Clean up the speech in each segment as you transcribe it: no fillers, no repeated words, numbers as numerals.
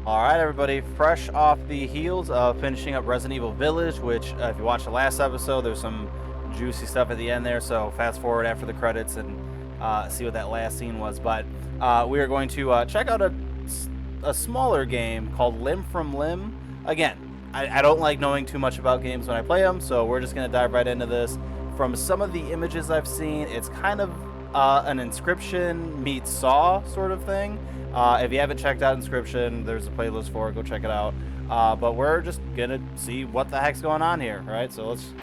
All right, everybody, fresh off the heels of finishing up Resident Evil Village, which, if you watched the last episode, there's some juicy stuff at the end there, so fast forward after the credits and see what that last scene was. But we are going to check out a smaller game called Limb from Limb. Again, I don't like knowing too much about games when I play them, so we're just going to dive right into this. From some of the images I've seen, it's kind of an Inscription meets Saw sort of thing. If you haven't checked out Inscription, there's a playlist for it. Go check it out. But we're just gonna see what the heck's going on here, right? So let's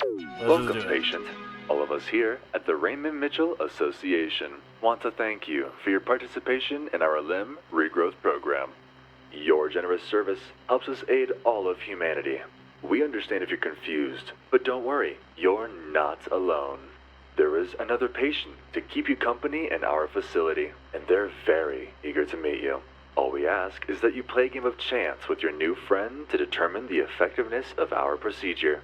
Welcome, just do it. patient. All of us here at the Raymond Mitchell Association want to thank you for your participation in our limb regrowth program. Your generous service helps us aid all of humanity. We understand if you're confused, but don't worry, you're not alone. There is another patient to keep you company in our facility, and they're very eager to meet you. All we ask is that you play a game of chance with your new friend to determine the effectiveness of our procedure.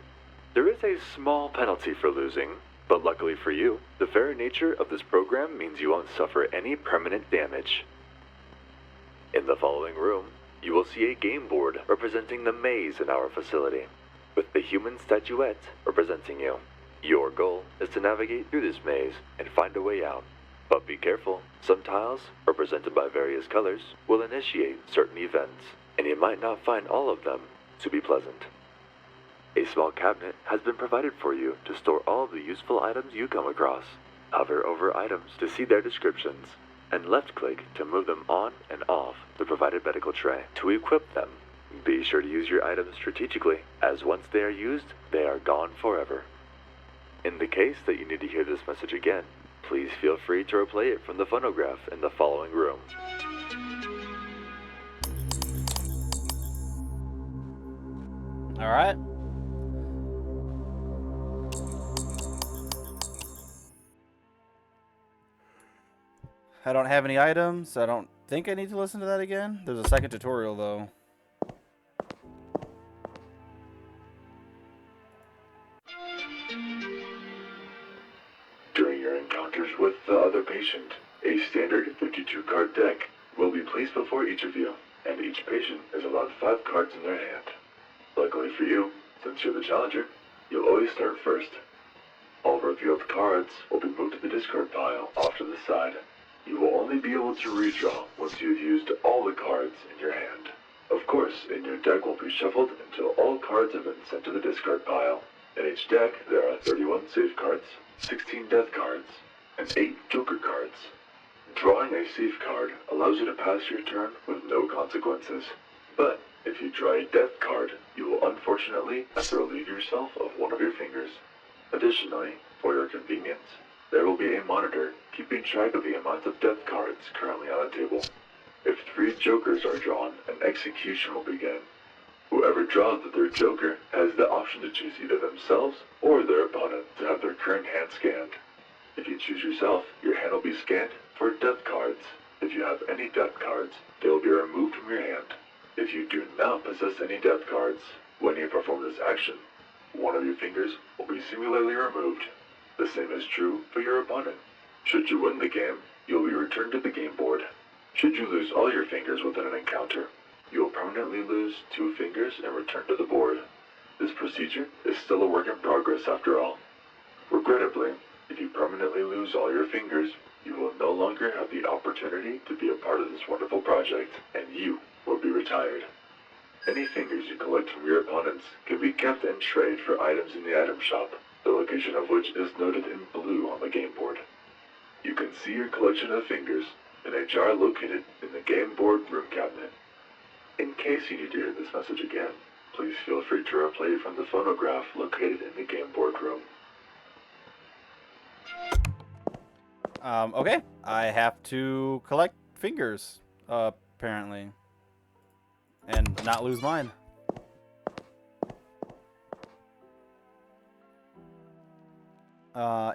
There is a small penalty for losing, but luckily for you, the very nature of this program means you won't suffer any permanent damage. In the following room, you will see a game board representing the maze in our facility, with the human statuette representing you. Your goal is to navigate through this maze and find a way out. But be careful, some tiles, represented by various colors, will initiate certain events, and you might not find all of them to be pleasant. A small cabinet has been provided for you to store all of the useful items you come across. Hover over items to see their descriptions, and left-click to move them on and off the provided medical tray to equip them. Be sure to use your items strategically, as once they are used, they are gone forever. In the case that you need to hear this message again, please feel free to replay it from the phonograph in the following room. All right. I don't have any items. I don't think I need to listen to that again. There's a second tutorial, though. During your encounters with the other patient, a standard 52-card deck will be placed before each of you, and each patient is allowed 5 cards in their hand. Luckily for you, since you're the challenger, you'll always start first. All revealed cards will be moved to the discard pile off to the side. You will only be able to redraw once you've used all the cards in your hand. Of course, and your deck will be shuffled until all cards have been sent to the discard pile. In each deck, there are 31 safe cards, 16 death cards, and 8 joker cards. Drawing a safe card allows you to pass your turn with no consequences. But if you draw a death card, you will unfortunately have to relieve yourself of one of your fingers. Additionally, for your convenience, there will be a monitor keeping track of the amount of death cards currently on the table. If 3 jokers are drawn, an execution will begin. Whoever draws the 3rd joker has the option to choose either themselves or their opponent to have their current hand scanned. If you choose yourself, your hand will be scanned for death cards. If you have any death cards, they will be removed from your hand. If you do not possess any death cards, when you perform this action, one of your fingers will be singularly removed. The same is true for your opponent. Should you win the game, you will be returned to the game board. Should you lose all your fingers within an encounter, you will permanently lose 2 fingers and return to the board. This procedure is still a work in progress after all. Regrettably, if you permanently lose all your fingers, you will no longer have the opportunity to be a part of this wonderful project, and you will be retired. Any fingers you collect from your opponents can be kept and traded for items in the item shop, the location of which is noted in blue on the game board. You can see your collection of fingers in a jar located in the game board room cabinet. In case you need to hear this message again, please feel free to replay it from the phonograph located in the game board room. Okay. I have to collect fingers, apparently, and not lose mine.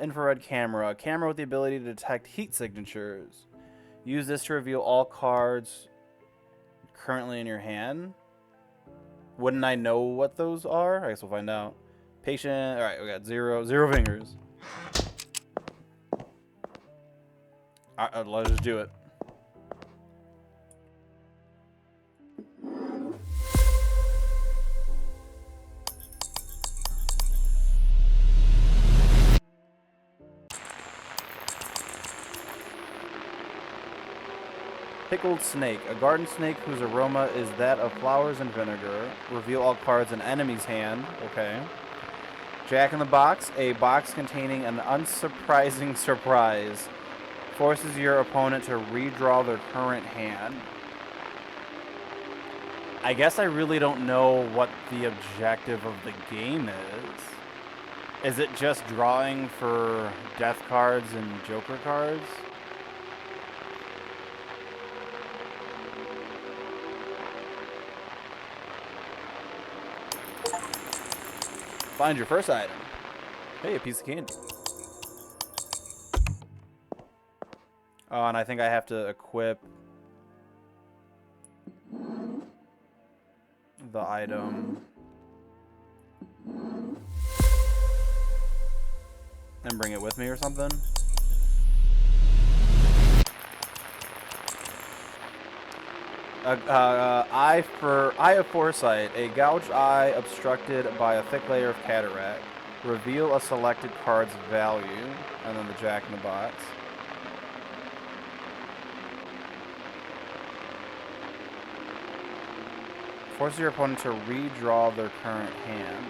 Infrared camera. Camera with the ability to detect heat signatures. Use this to reveal all cards currently in your hand. Wouldn't I know what those are? I guess we'll find out. Patient. All right, we got zero fingers. Let's just do it. Pickled snake. A garden snake whose aroma is that of flowers and vinegar. Reveal all cards in enemy's hand. Okay. Jack in the Box. A box containing an unsurprising surprise. Forces your opponent to redraw their current hand. I guess I really don't know what the objective of the game is. Is it just drawing for death cards and joker cards? Find your first item. Hey, a piece of candy. Oh, and I think I have to equip the item and bring it with me or something. Eye of Foresight. A gouged eye obstructed by a thick layer of cataract. Reveal a selected card's value. And then the Jack in the Box. Force your opponent to redraw their current hand.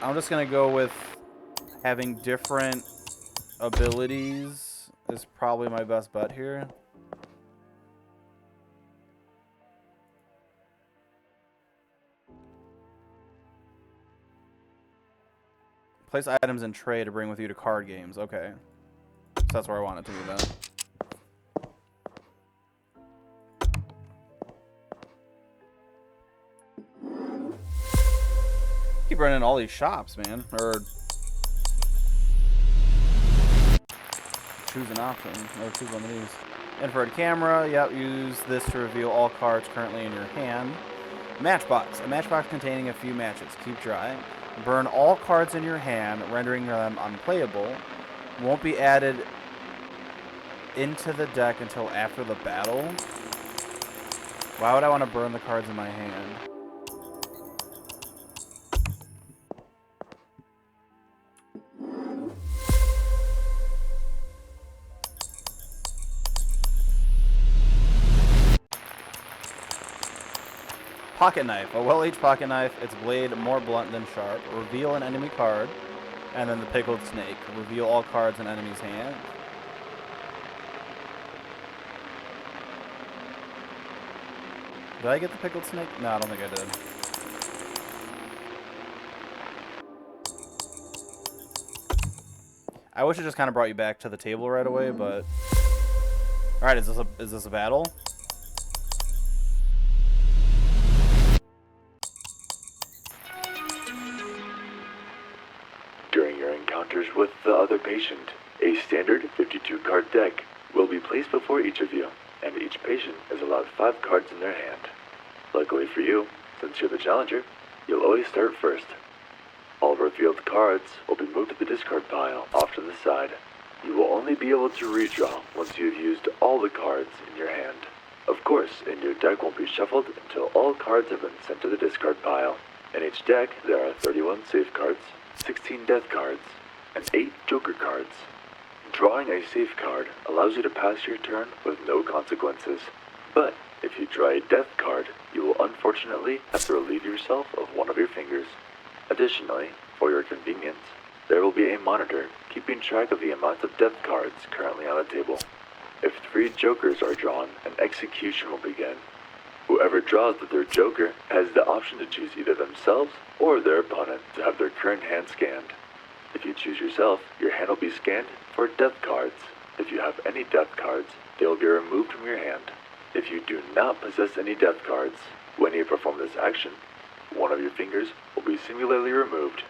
I'm just going to go with having different abilities is probably my best bet here. Place items in tray to bring with you to card games. Okay. So that's where I want it to be then. Keep running all these shops, man. Or choose an option. Or choose one of these. Infrared camera. Yep, use this to reveal all cards currently in your hand. Matchbox. A matchbox containing a few matches. Keep dry. Burn all cards in your hand, rendering them unplayable. Won't be added into the deck until after the battle. Why would I want to burn the cards in my hand? Pocket knife. A well-aged pocket knife. Its blade more blunt than sharp. Reveal an enemy card. And then the pickled snake. Reveal all cards in enemy's hand. Did I get the pickled snake? No, I don't think I did. I wish it just kind of brought you back to the table right away, but... Alright, is this a battle? During your encounters with the other patient, a standard 52-card deck will be placed before each of you, and each patient is allowed 5 cards in their hand. Luckily for you, since you're the challenger, you'll always start first. All revealed cards will be moved to the discard pile off to the side. You will only be able to redraw once you've used all the cards in your hand. Of course, and your deck won't be shuffled until all cards have been sent to the discard pile. In each deck, there are 31 safe cards, 16 death cards, and 8 joker cards. Drawing a safe card allows you to pass your turn with no consequences. But if you draw a death card, you will unfortunately have to relieve yourself of one of your fingers. Additionally, for your convenience, there will be a monitor keeping track of the amount of death cards currently on the table. If 3 jokers are drawn, an execution will begin. Whoever draws the 3rd joker has the option to choose either themselves or their opponent to have their current hand scanned. If you choose yourself, your hand will be scanned for death cards. If you have any death cards, they will be removed from your hand. If you do not possess any death cards, when you perform this action, one of your fingers will be singularly removed.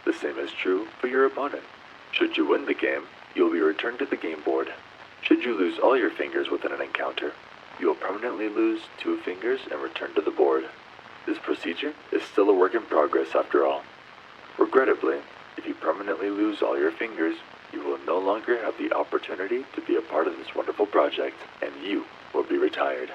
The same is true for your opponent. Should you win the game, you will be returned to the game board. Should you lose all your fingers within an encounter, you will permanently lose 2 fingers and return to the board. This procedure is still a work in progress after all. Regrettably, if you permanently lose all your fingers, you will no longer have the opportunity to be a part of this wonderful project, and you will be retired.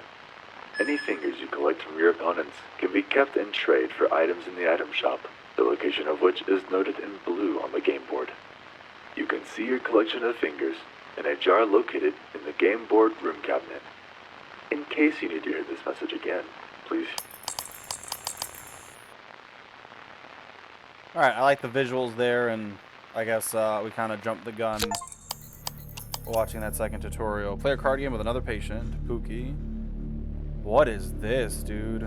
Any fingers you collect from your opponents can be kept and traded for items in the item shop, the location of which is noted in blue on the game board. You can see your collection of fingers in a jar located in the game board room cabinet. In case you need to hear this message again, please... Alright, I like the visuals there, and I guess we kind of jumped the gun watching that second tutorial. Play a card game with another patient, Pookie. What is this, dude?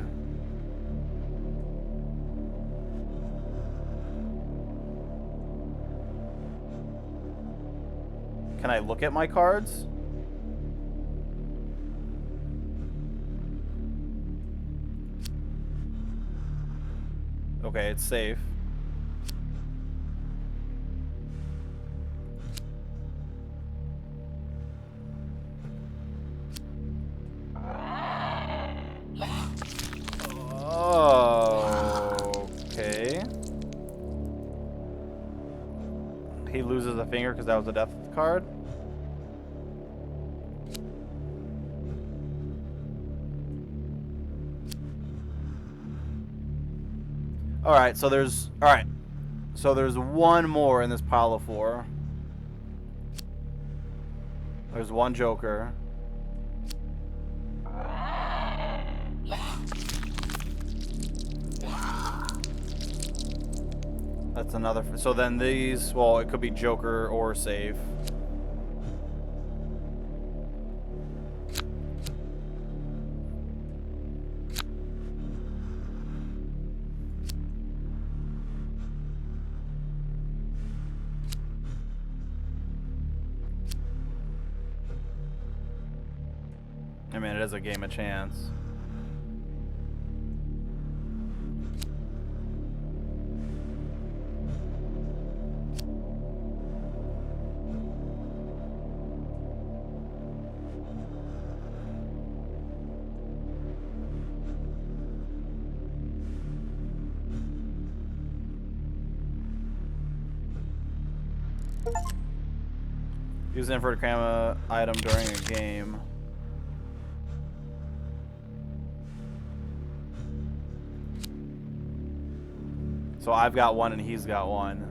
Can I look at my cards? Okay, it's safe. Okay. He loses a finger because that was a death card. Alright, so there's... Alright. So there's one more in this pile of 4. There's one Joker. That's another... So then these... Well, it could be Joker or safe. I mean, it is a game of chance. Use an inverted comma item during a game. So I've got one and he's got one.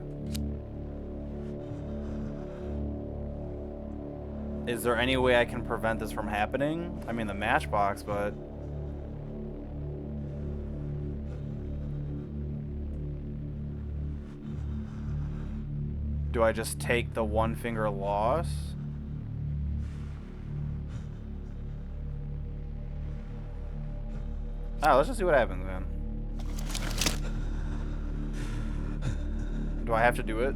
Is there any way I can prevent this from happening? I mean, the matchbox, but... Do I just take the one finger loss? Ah, let's just see what happens, man. Do I have to do it?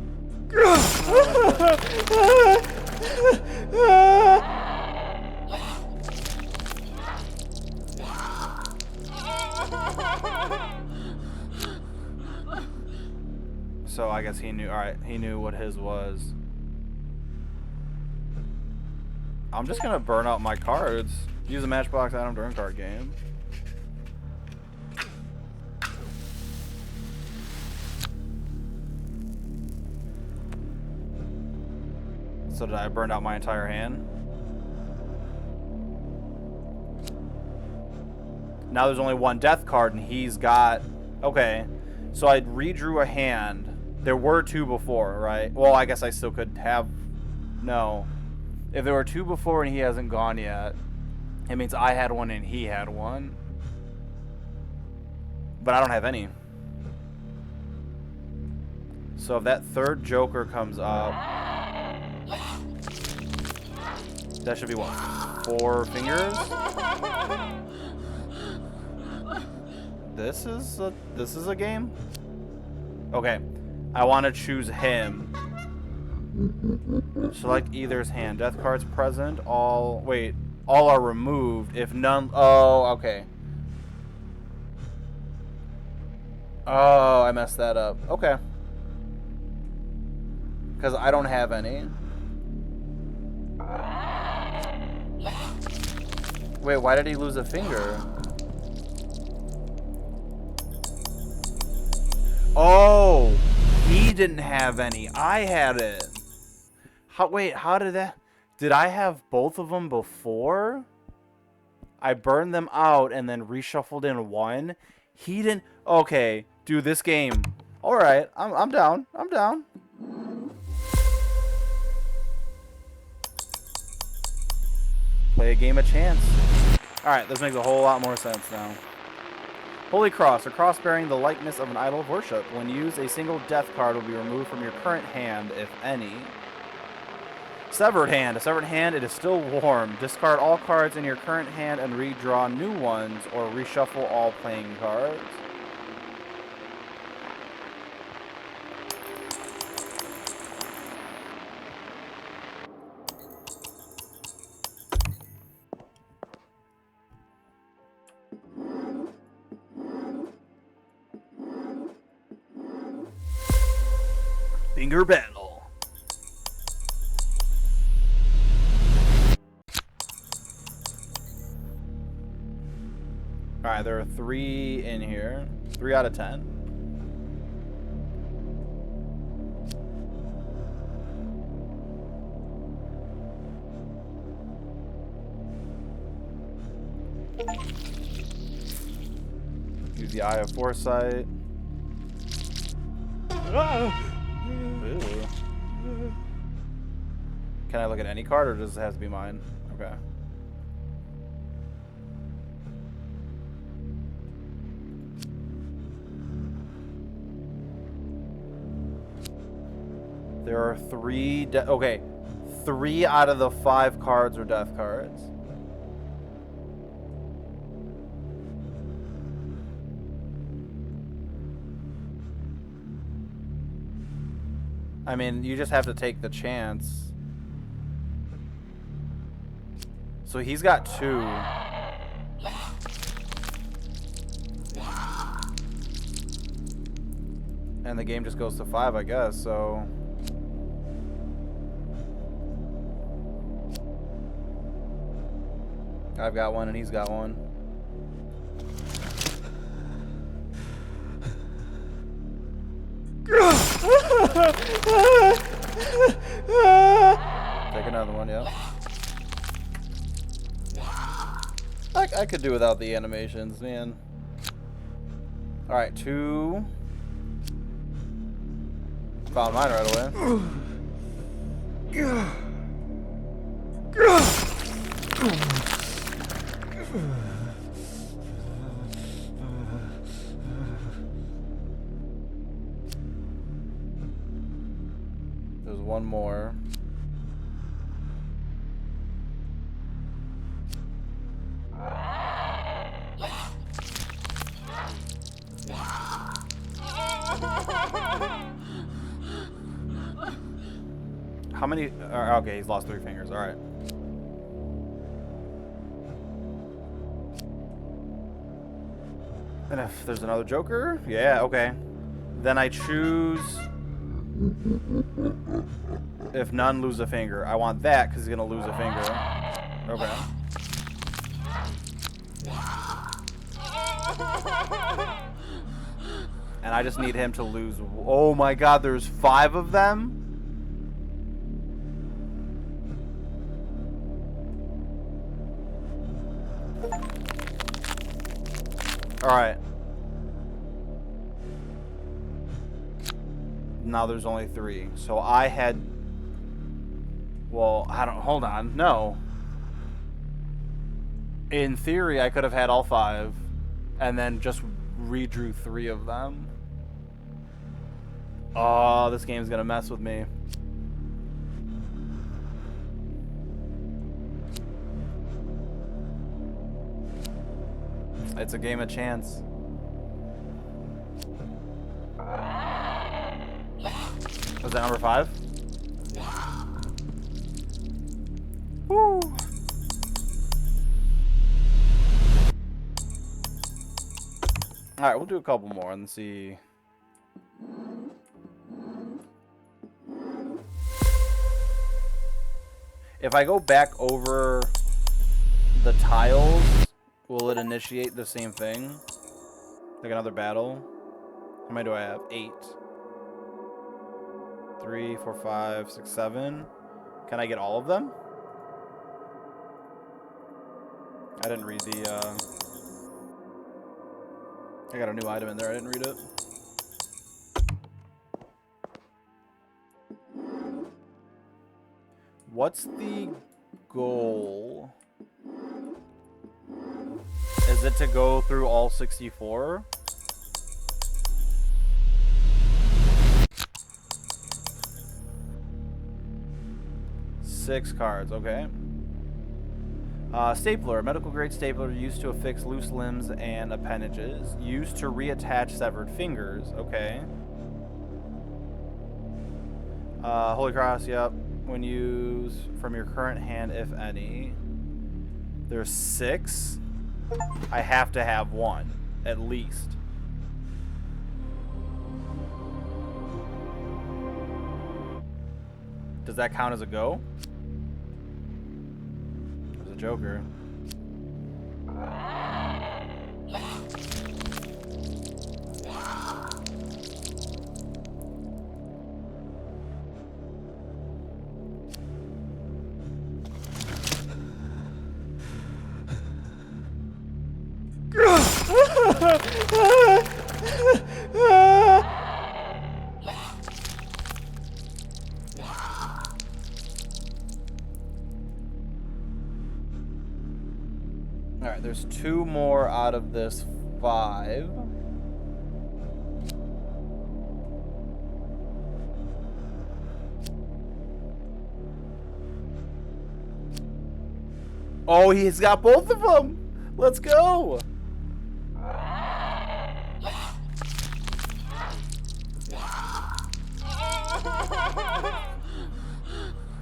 So I guess he knew. Alright, he knew what his was. I'm just gonna burn out my cards. Use a matchbox item during card game. So did I burn out my entire hand? Now there's only one death card and he's got... Okay, so I redrew a hand. There were 2 before, right? Well, I guess I still could have... No. If there were 2 before and he hasn't gone yet, it means I had one and he had one. But I don't have any. So if that third Joker comes up... That should be what? 4 fingers? This is a game? Okay. I want to choose him. Select either's hand. Death cards present. All... Wait. All are removed. If none... Oh, okay. Oh, I messed that up. Okay. Because I don't have any. Wait, why did he lose a finger? Oh, he didn't have any. I had it. Wait, how did that... Did I have both of them before? I burned them out and then reshuffled in one. He didn't... Okay, dude, this game. All right, I'm down. I'm down. Play a game of chance. Alright, this makes a whole lot more sense now. Holy Cross. A cross bearing the likeness of an idol of worship. When used, a single death card will be removed from your current hand, if any. Severed Hand. A severed hand, it is still warm. Discard all cards in your current hand and redraw new ones, or reshuffle all playing cards. Finger battle. Alright, there are 3 in here. 3 out of 10. Use the Eye of Foresight. Ooh. Can I look at any card, or does it have to be mine? Okay. There are 3 okay. 3 out of the 5 cards are death cards. I mean, you just have to take the chance. So he's got 2. And the game just goes to 5, I guess, so... I've got 1 and he's got 1. Take another one, yeah. I could do without the animations, man. Alright, 2. Found mine right away. There's 1 more. How many? Okay, he's lost 3 fingers. All right. And if there's another Joker, yeah, okay. Then I choose. If none, lose a finger. I want that because he's gonna lose a finger. Okay. And I just need him to lose. Oh my God, there's 5 of them. All right. Now there's only 3. So I had... Well, I don't... Hold on. No. In theory, I could have had all 5. And then just redrew 3 of them. Oh, this game's gonna mess with me. It's a game of chance. Was that number 5? Woo! Alright, we'll do a couple more and see. If I go back over the tiles, will it initiate the same thing? Like another battle? How many do I have? 8. 3, 4, 5, 6, 7. Can I get all of them? I didn't read the, I got a new item in there. I didn't read it. What's the goal? Is it to go through all 64? Six cards, okay. Stapler, a medical grade stapler used to affix loose limbs and appendages. Used to reattach severed fingers, okay. Holy Cross, yep. When used from your current hand, if any. There's 6. I have to have 1, at least. Does that count as a go? There's a Joker. Alright, there's 2 more out of this 5. Oh, he's got both of them! Let's go!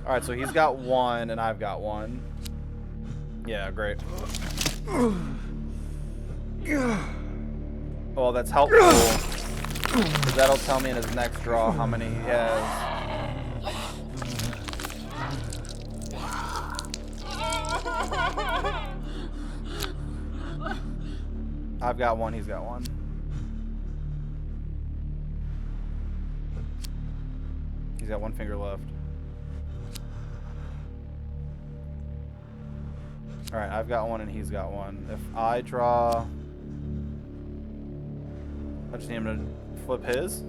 Alright, so he's got 1 and I've got 1. Yeah, great. Oh, that's helpful. Because that'll tell me in his next draw how many he has. I've got 1, he's got 1. He's got 1 finger left. Alright, I've got 1 and he's got 1. If I draw... I just need him to flip his.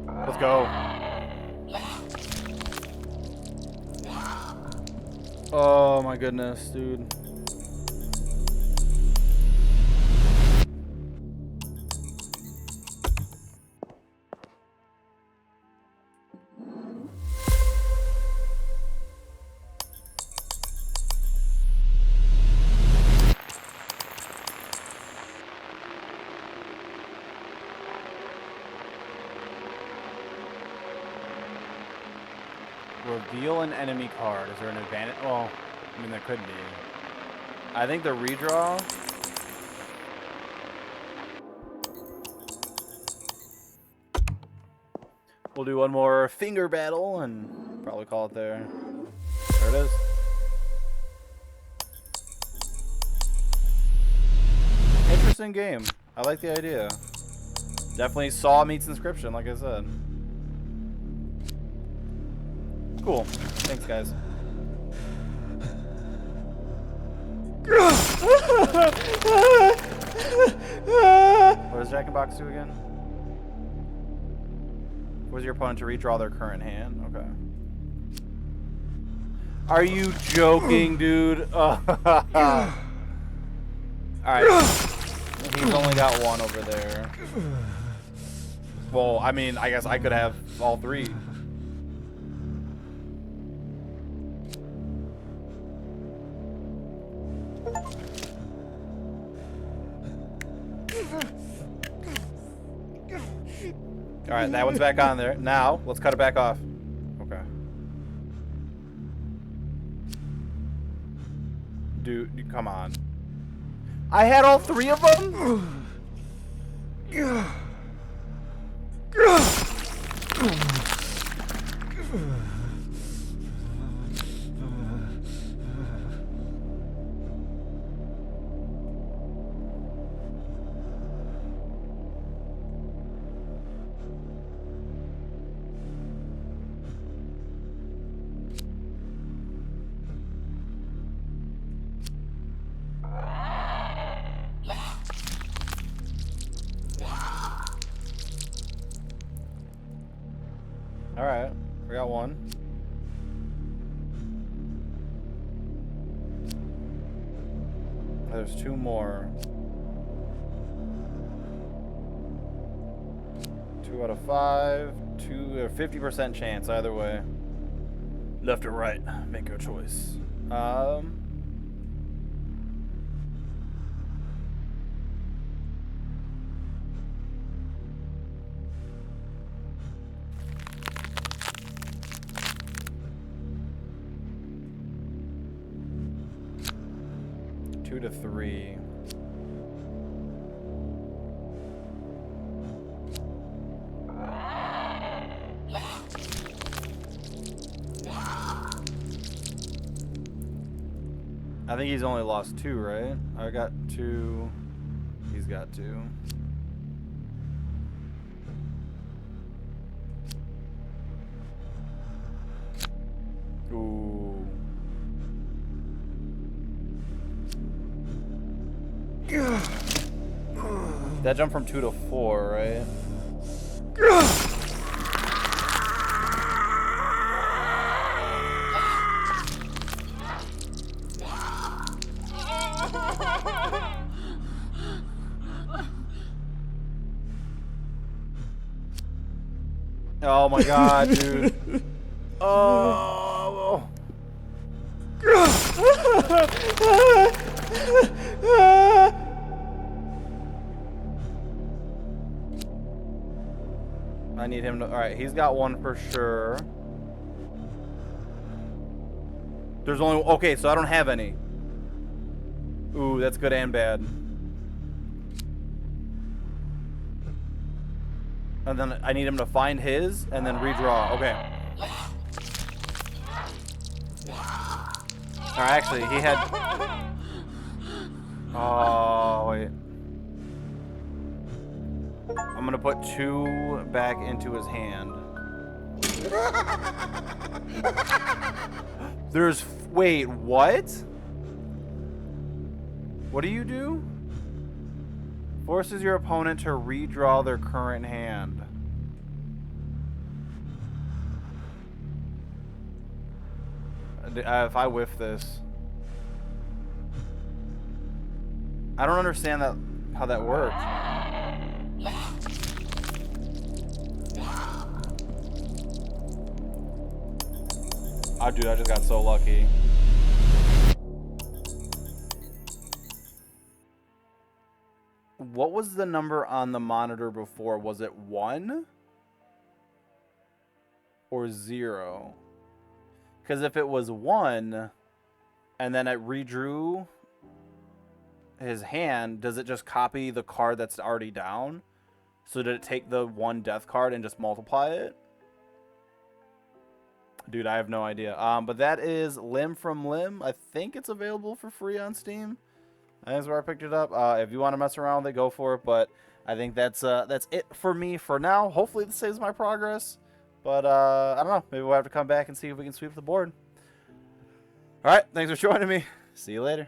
Let's go. Oh my goodness, dude. Reveal an enemy card. Is there an advantage? Well, I mean, there could be. I think the redraw. We'll do one more finger battle and probably call it there. There it is. Interesting game. I like the idea. Definitely Saw meets Inscription, like I said. Cool. Thanks, guys. What does Jack in Box do again? Was your opponent to redraw their current hand? Okay. Are you joking, dude? Alright. He's only got 1 over there. Well, I mean, I guess I could have all 3. Alright, that one's back on there. Now, let's cut it back off. Okay. Dude, come on. I had all 3 of them? Alright, we got 1. There's 2 more. 2 out of 5. 50% chance either way. Left or right, make your choice. Two to 3. I think he's only lost 2, right? I got 2. He's got 2. Ooh. That jumped from 2 to 4, right? Oh my god, dude. Oh. I need him to. Alright, he's got 1 for sure. There's only. Okay, so I don't have any. Ooh, that's good and bad. And then I need him to find his and then redraw. Okay. Or actually, he had. Oh, wait. I'm gonna put 2 back into his hand. There's. Wait, what? What do you do? Forces your opponent to redraw their current hand. If I whiff this. I don't understand that how that works. Oh, dude, I just got so lucky. What was the number on the monitor before? Was it 1 or 0? Because if it was 1 and then it redrew his hand, does it just copy the card that's already down? So did it take the 1 death card and just multiply it? Dude, I have no idea. But that is Limb from Limb. I think it's available for free on Steam. That's where I picked it up. If you want to mess around with it, go for it. But I think that's it for me for now. Hopefully this saves my progress. But I don't know. Maybe we'll have to come back and see if we can sweep the board. All right. Thanks for joining me. See you later.